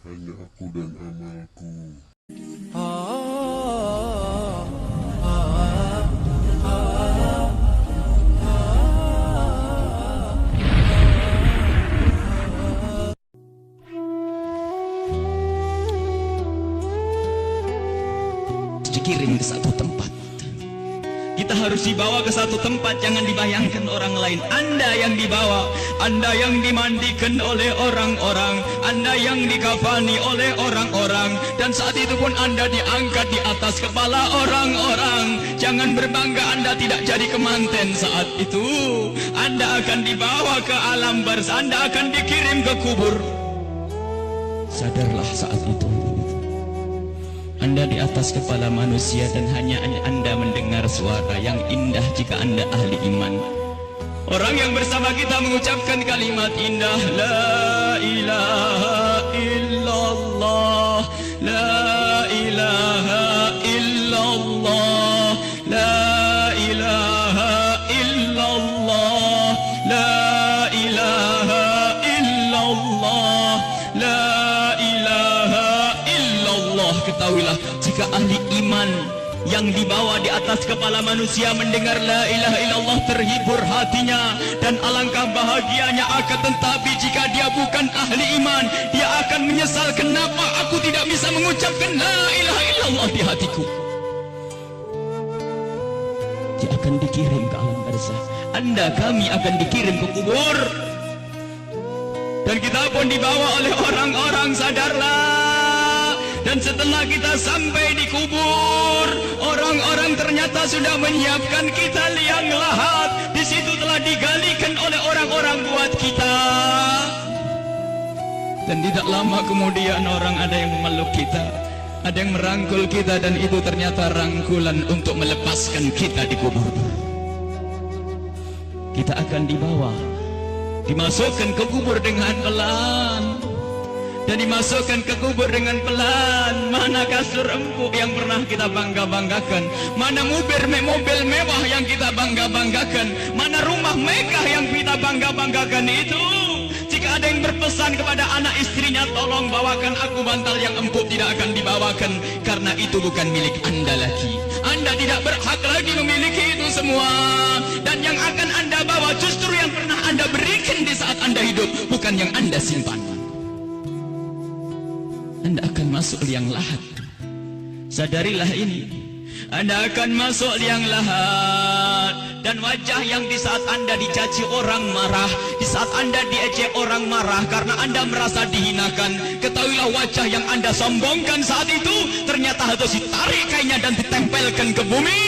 hanya aku dan amalku. Dikirim ke satu tempat. Kita harus dibawa ke satu tempat, jangan dibayangkan orang lain. Anda yang dibawa, Anda yang dimandikan oleh orang-orang, Anda yang dikafani oleh orang-orang, dan saat itu pun Anda diangkat di atas kepala orang-orang. Jangan berbangga Anda tidak jadi kemanten saat itu. Anda akan dibawa ke alam barzah, Anda akan dikirim ke kubur. Sadarlah saat itu Anda di atas kepala manusia dan hanya Anda mendengar suara yang indah jika Anda ahli iman. Orang yang bersama kita mengucapkan kalimat indah, La ilaha illallah, La ilaha illallah, La ilaha illallah, La ilaha illallah, La ilaha illallah. Ketahuilah, jika ahli iman yang dibawa di atas kepala manusia mendengar la ilaha illallah, terhibur hatinya dan alangkah bahagianya. Akan tetapi jika dia bukan ahli iman, dia akan menyesal, kenapa aku tidak bisa mengucapkan la ilaha illallah di hatiku. Dia akan dikirim ke alam barzah, Anda kami akan dikirim ke kubur, dan kita pun dibawa oleh orang-orang. Sadarlah. Dan setelah kita sampai di kubur, orang-orang ternyata sudah menyiapkan kita liang lahat. Di situ telah digalikan oleh orang-orang buat kita. Dan tidak lama kemudian orang ada yang memeluk kita, ada yang merangkul kita, dan itu ternyata rangkulan untuk melepaskan kita di kubur. Kita akan dibawa, dimasukkan ke kubur dengan pelan. Dan dimasukkan ke kubur dengan pelan. Mana kasur empuk yang pernah kita bangga-banggakan? Mana mobil mewah yang kita bangga-banggakan? Mana rumah megah yang kita bangga-banggakan itu? Jika ada yang berpesan kepada anak istrinya, tolong bawakan aku bantal yang empuk, tidak akan dibawakan, karena itu bukan milik Anda lagi. Anda tidak berhak lagi memiliki itu semua. Dan yang akan Anda bawa justru yang pernah Anda berikan di saat Anda hidup, bukan yang Anda simpan. Anda akan masuk liang lahat. Sadarilah ini. Anda akan masuk liang lahat. Dan wajah yang di saat Anda dicaci orang marah, di saat Anda diejek orang marah karena Anda merasa dihinakan, ketahuilah wajah yang Anda sombongkan saat itu ternyata harus ditarik kainnya dan ditempelkan ke bumi.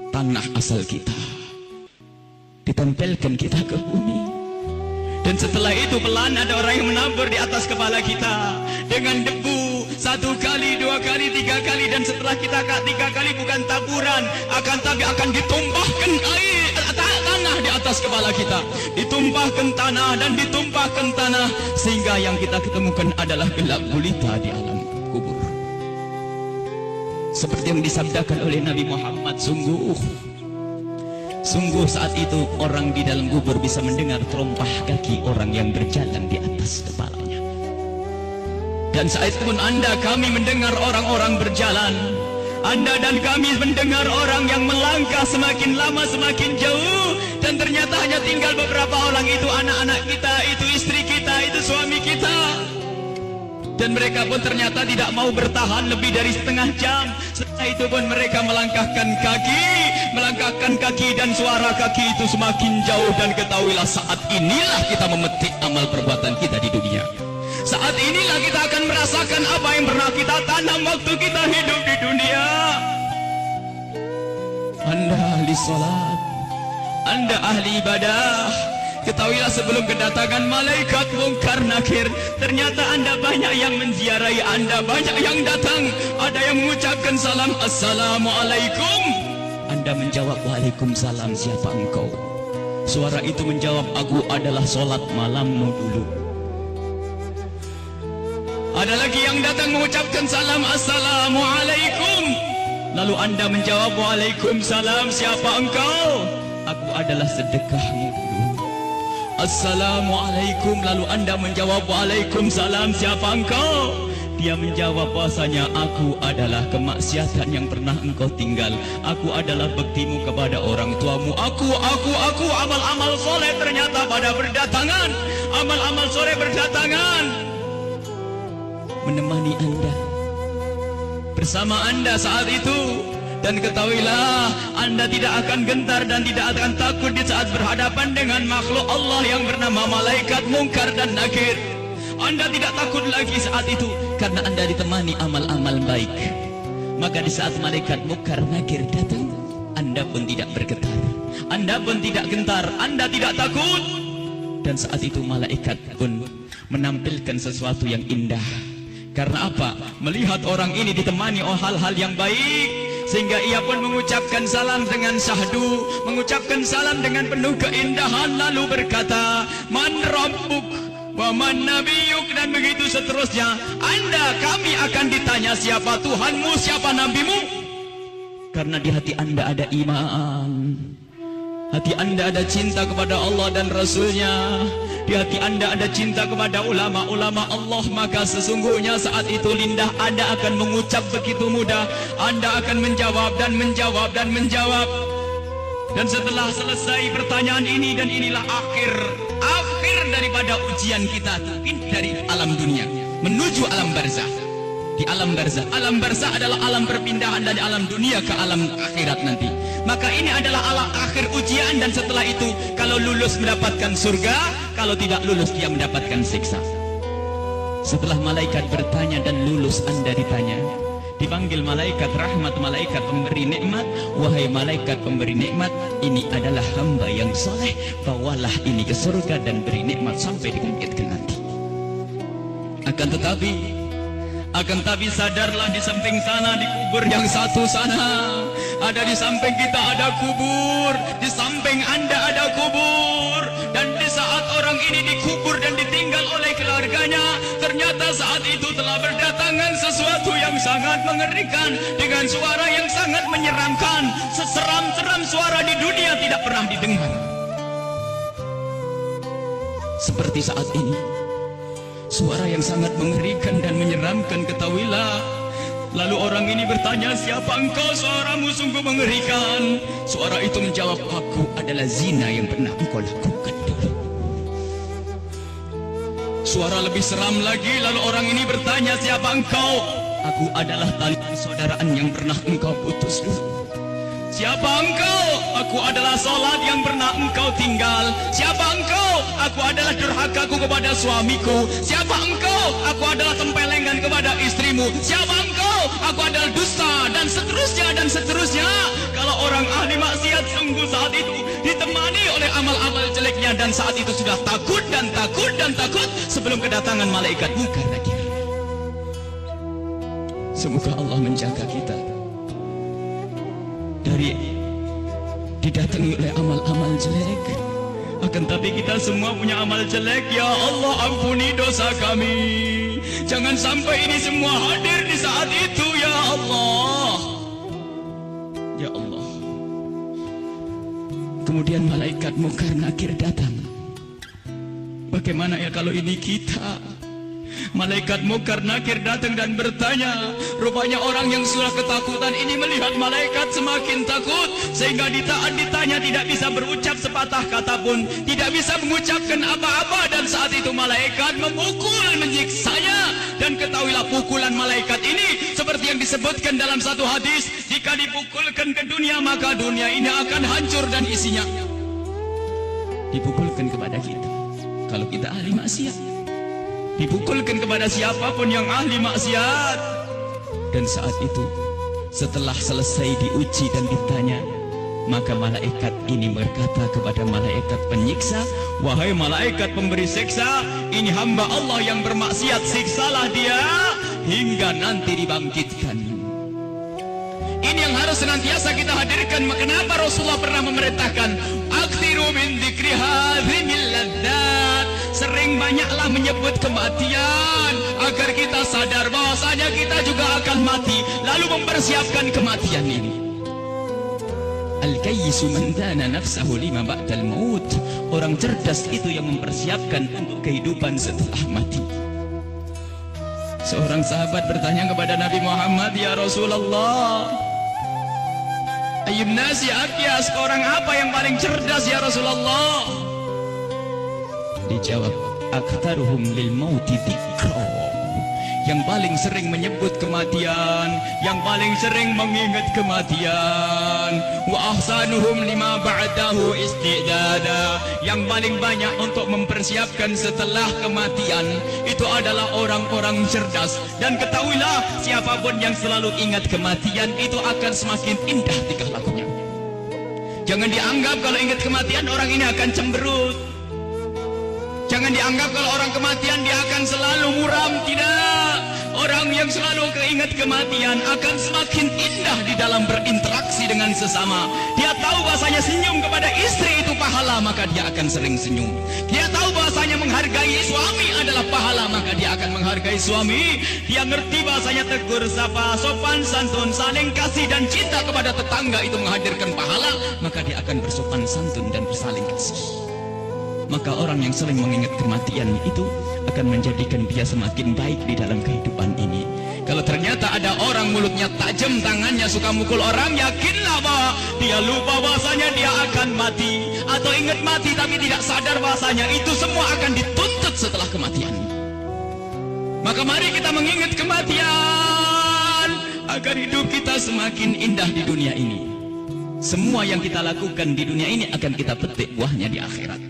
Tanah asal kita ditempelkan kita ke bumi. Dan setelah itu pelan ada orang yang menabur di atas kepala kita dengan debu, 1 kali, 2 kali, 3 kali, dan setelah kita 3 kali bukan taburan, tapi akan ditumpahkan air tanah di atas kepala kita, ditumpahkan tanah dan ditumpahkan tanah, sehingga yang kita ketemukan adalah gelap gulita di alam kubur. Seperti yang disabdakan oleh Nabi Muhammad, sungguh saat itu orang di dalam kubur bisa mendengar terompah kaki orang yang berjalan di atas kepalanya. Dan saat itu pun Anda kami mendengar orang-orang berjalan. Anda dan kami mendengar orang yang melangkah semakin lama semakin jauh. Dan ternyata hanya tinggal beberapa orang, itu anak-anak kita, itu istri kita, itu suami kita. Dan mereka pun ternyata tidak mau bertahan lebih dari setengah jam. Setelah itu pun mereka melangkahkan kaki, dan suara kaki itu semakin jauh. Dan ketahuilah saat inilah kita memetik amal perbuatan kita di dunia. Saat inilah kita akan merasakan apa yang pernah kita tanam waktu kita hidup di dunia. Anda ahli salat, Anda ahli ibadah, ketahuilah sebelum kedatangan malaikat mungkar nakir, ternyata Anda banyak yang menziarahi Anda, banyak yang datang. Ada yang mengucapkan salam, Assalamualaikum. Anda menjawab, Waalaikumsalam, siapa engkau? Suara itu menjawab, aku adalah solat malammu dulu. Ada lagi yang datang mengucapkan salam, Assalamualaikum. Lalu Anda menjawab, Waalaikumsalam, siapa engkau? Aku adalah sedekahmu dulu. Assalamualaikum. Lalu Anda menjawab, Waalaikumsalam. Siapa engkau? Dia menjawab bahasanya, aku adalah kemaksiatan yang pernah engkau tinggal. Aku adalah baktimu kepada orang tuamu. Aku, amal-amal soleh ternyata pada berdatangan. Amal-amal soleh berdatangan menemani Anda, bersama Anda saat itu. Dan ketahuilah, Anda tidak akan gentar dan tidak akan takut di saat berhadapan dengan makhluk Allah yang bernama malaikat Munkar dan Nakir. Anda tidak takut lagi saat itu karena Anda ditemani amal-amal baik. Maka di saat malaikat Munkar Nakir datang, Anda pun tidak bergetar, Anda pun tidak gentar, Anda tidak takut. Dan saat itu malaikat pun menampilkan sesuatu yang indah. Karena apa? Melihat orang ini ditemani oleh hal-hal yang baik, sehingga ia pun mengucapkan salam dengan syahdu, mengucapkan salam dengan penuh keindahan, lalu berkata, Man Rabbuk wa man nabiyuk, dan begitu seterusnya. Anda, kami akan ditanya siapa Tuhanmu, siapa nabimu. Karena di hati Anda ada iman, hati Anda ada cinta kepada Allah dan Rasulnya, di hati Anda ada cinta kepada ulama-ulama Allah. Maka sesungguhnya saat itu lidah Anda akan mengucap begitu mudah. Anda akan menjawab dan menjawab dan menjawab. Dan setelah selesai pertanyaan ini, dan inilah akhir daripada ujian kita dari alam dunia menuju alam barzah. Di alam barzah adalah alam perpindahan dari alam dunia ke alam akhirat nanti. Maka ini adalah alam akhir ujian, dan setelah itu kalau lulus mendapatkan surga, kalau tidak lulus dia mendapatkan siksa. Setelah malaikat bertanya dan lulus, Anda ditanya, dipanggil malaikat rahmat, malaikat pemberi nikmat. Wahai malaikat pemberi nikmat, ini adalah hamba yang soleh, bawalah ini ke surga dan beri nikmat sampai dibangkitkan nanti. Akan tapi sadarlah, di samping sana, di kubur yang satu sana, ada di samping kita ada kubur, di samping Anda ada kubur. Dan di saat orang ini dikubur dan ditinggal oleh keluarganya, ternyata saat itu telah berdatangan sesuatu yang sangat mengerikan, dengan suara yang sangat menyeramkan. Seseram-seram suara di dunia tidak pernah didengar seperti saat ini. Suara yang sangat mengerikan dan menyeramkan, ketahuilah. Lalu orang ini bertanya, siapa engkau? Suaramu sungguh mengerikan. Suara itu menjawab, aku adalah zina yang pernah engkau lakukan dulu. Suara lebih seram lagi. Lalu orang ini bertanya, siapa engkau? Aku adalah tali persaudaraan yang pernah engkau putus dulu. Siapa engkau? Aku adalah salat yang pernah engkau tinggal. Siapa engkau? Aku adalah durhakaku kepada suamiku. Siapa engkau? Aku adalah tempelengan kepada istrimu. Siapa engkau? Aku adalah dusta, dan seterusnya dan seterusnya. Kalau orang ahli maksiat sungguh saat itu ditemani oleh amal-amal jeleknya, dan saat itu sudah takut dan takut dan takut sebelum kedatangan malaikat Munkar Nakir. Semoga Allah menjaga kita dari didatangi oleh amal-amal jelek. Akan tapi kita semua punya amal jelek. Ya Allah, ampuni dosa kami. Jangan sampai ini semua hadir di saat itu, ya Allah. Ya Allah. Kemudian malaikat Munkar Nakir datang. Bagaimana ya kalau ini kita? Malaikat Munkar Nakir datang dan bertanya. Rupanya orang yang sudah ketakutan ini melihat malaikat semakin takut, sehingga ditanya tidak bisa berucap sepatah kata pun, tidak bisa mengucapkan apa-apa. Dan saat itu malaikat memukul, menyiksanya. Dan ketahuilah, pukulan malaikat ini seperti yang disebutkan dalam satu hadis, jika dipukulkan ke dunia, maka dunia ini akan hancur dan isinya. Dipukulkan kepada kita kalau kita ahli maksiat, dipukulkan kepada siapapun yang ahli maksiat. Dan saat itu setelah selesai diuji dan ditanya, maka malaikat ini berkata kepada malaikat penyiksa, wahai malaikat pemberi siksa, ini hamba Allah yang bermaksiat, siksalah dia hingga nanti dibangkitkan. Ini yang harus senantiasa kita hadirkan. Kenapa Rasulullah pernah memerintahkan, aktsiru min dzikri hadzimil ladzat, sering banyaklah menyebut kematian, agar kita sadar bahwasanya kita juga akan mati, lalu mempersiapkan kematian ini. Al-kayyisu man dana nafsahu lima ba'dal maut. Orang cerdas itu yang mempersiapkan untuk kehidupan setelah mati. Seorang sahabat bertanya kepada Nabi Muhammad, "Ya Rasulullah, ayyun nasi akyas, orang apa yang paling cerdas ya Rasulullah?" Dijawab, "Aktsaruhum lil mauti dzikra." Yang paling sering menyebut kematian, yang paling sering mengingat kematian. Wa ahsanuhum lima ba'dahu istidada. Yang paling banyak untuk mempersiapkan setelah kematian itu adalah orang-orang cerdas. Dan ketahuilah, siapapun yang selalu ingat kematian itu akan semakin indah tingkah lakunya. Jangan dianggap kalau ingat kematian orang ini akan cemberut. Jangan dianggap kalau orang kematian dia akan selalu muram. Tidak. Orang yang selalu keingat kematian akan semakin indah di dalam berinteraksi dengan sesama. Dia tahu bahasanya senyum kepada istri itu pahala, maka dia akan sering senyum. Dia tahu bahasanya menghargai suami adalah pahala, maka dia akan menghargai suami. Dia ngerti bahasanya tegur sapa, sopan santun, saling kasih dan cinta kepada tetangga itu menghadirkan pahala, maka dia akan bersopan santun dan bersaling kasih. Maka orang yang sering mengingat kematian itu akan menjadikan dia semakin baik di dalam kehidupan ini. Kalau ternyata ada orang mulutnya tajam, tangannya suka mukul orang, yakinlah bahwa dia lupa bahasanya dia akan mati, atau ingat mati tapi tidak sadar bahasanya itu semua akan dituntut setelah kematian. Maka mari kita mengingat kematian agar hidup kita semakin indah di dunia ini. Semua yang kita lakukan di dunia ini akan kita petik buahnya di akhirat.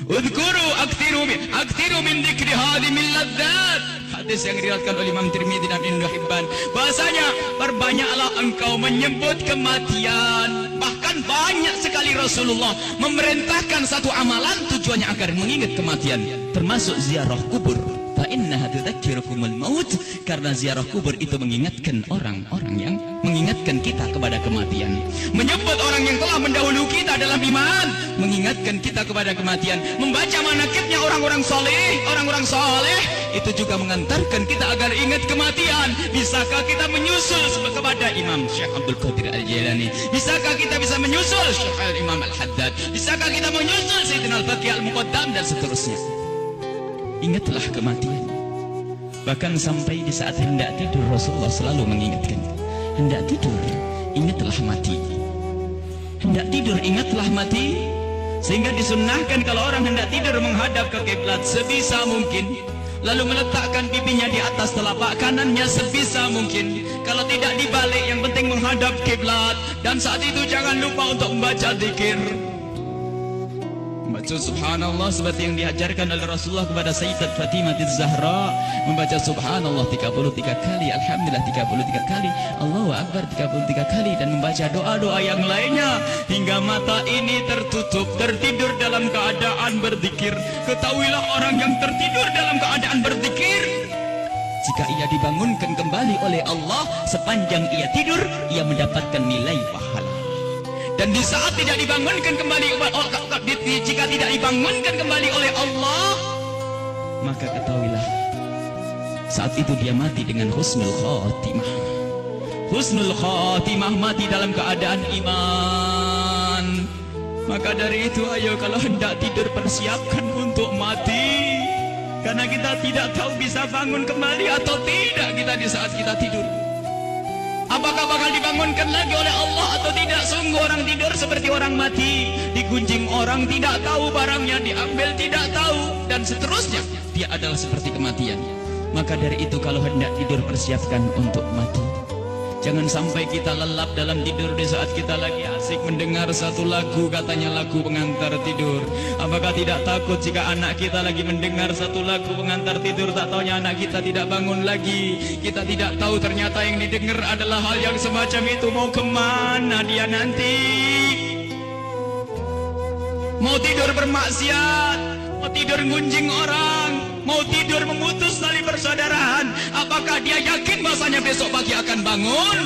Udhkuru aktiru min dzikri hadimil ladzat. Hadis yang diriwayatkan oleh Imam Tirmidzi dan Ibnu Hibban. Bahasanya, perbanyaklah engkau menyebut kematian. Bahkan banyak sekali Rasulullah memerintahkan satu amalan tujuannya agar mengingat kematian, termasuk ziarah kubur. Fa innaha tudzakirukumul maut, karena ziarah kubur itu mengingatkan orang-orang yang mengingatkan kita kepada kematian. Menyebut orang yang telah mendahului kita dalam iman, mengingatkan kita kepada kematian. Membaca manaqibnya orang-orang soleh itu juga mengantarkan kita agar ingat kematian. Bisakah kita menyusul kepada Imam Syekh Abdul Qadir Al-Jailani? Bisakah kita bisa menyusul Syekh Al-Imam Al-Haddad? Bisakah kita menyusul Sayyidina Al-Baqi Al-Muqaddam dan seterusnya? Ingatlah kematian. Bahkan sampai di saat hendak tidur Rasulullah selalu mengingatkan, hendak tidur ingatlah mati, hendak tidur ingatlah mati. Sehingga disunnahkan kalau orang hendak tidur menghadap ke kiblat sebisa mungkin, lalu meletakkan pipinya di atas telapak kanannya sebisa mungkin. Kalau tidak dibalik, yang penting menghadap kiblat. Dan saat itu jangan lupa untuk membaca zikir. Membaca subhanallah seperti yang diajarkan oleh Rasulullah kepada Sayyidat Fatimah Az-Zahra, membaca subhanallah 33 kali, alhamdulillah 33 kali, Allahu Akbar 33 kali, dan membaca doa-doa yang lainnya hingga mata ini tertutup, tertidur dalam keadaan berzikir. Ketahuilah orang yang tertidur dalam keadaan berzikir, jika ia dibangunkan kembali oleh Allah sepanjang ia tidur, ia mendapatkan nilai pahala. Dan di saat tidak dibangunkan kembali, jika tidak dibangunkan kembali oleh Allah, maka ketahuilah saat itu dia mati dengan husnul khatimah. Husnul khatimah, mati dalam keadaan iman. Maka dari itu, ayo kalau hendak tidur persiapkan untuk mati, karena kita tidak tahu bisa bangun kembali atau tidak kita di saat kita tidur. Apakah bakal dibangunkan lagi oleh Allah atau tidak? Sungguh orang tidur seperti orang mati. Digunjing orang, tidak tahu barangnya, diambil tidak tahu, dan seterusnya. Dia adalah seperti kematian. Maka dari itu kalau hendak tidur persiapkan untuk mati. Jangan sampai kita lelap dalam tidur di saat kita lagi asik mendengar satu lagu, katanya lagu pengantar tidur. Apakah tidak takut jika anak kita lagi mendengar satu lagu pengantar tidur, tak taunya anak kita tidak bangun lagi? Kita tidak tahu ternyata yang didengar adalah hal yang semacam itu. Mau kemana dia nanti? Mau tidur bermaksiat, mau tidur ngunjing orang, mau tidur memutus tali persaudaraan. Apakah dia yakin bahasanya besok pagi akan bangun?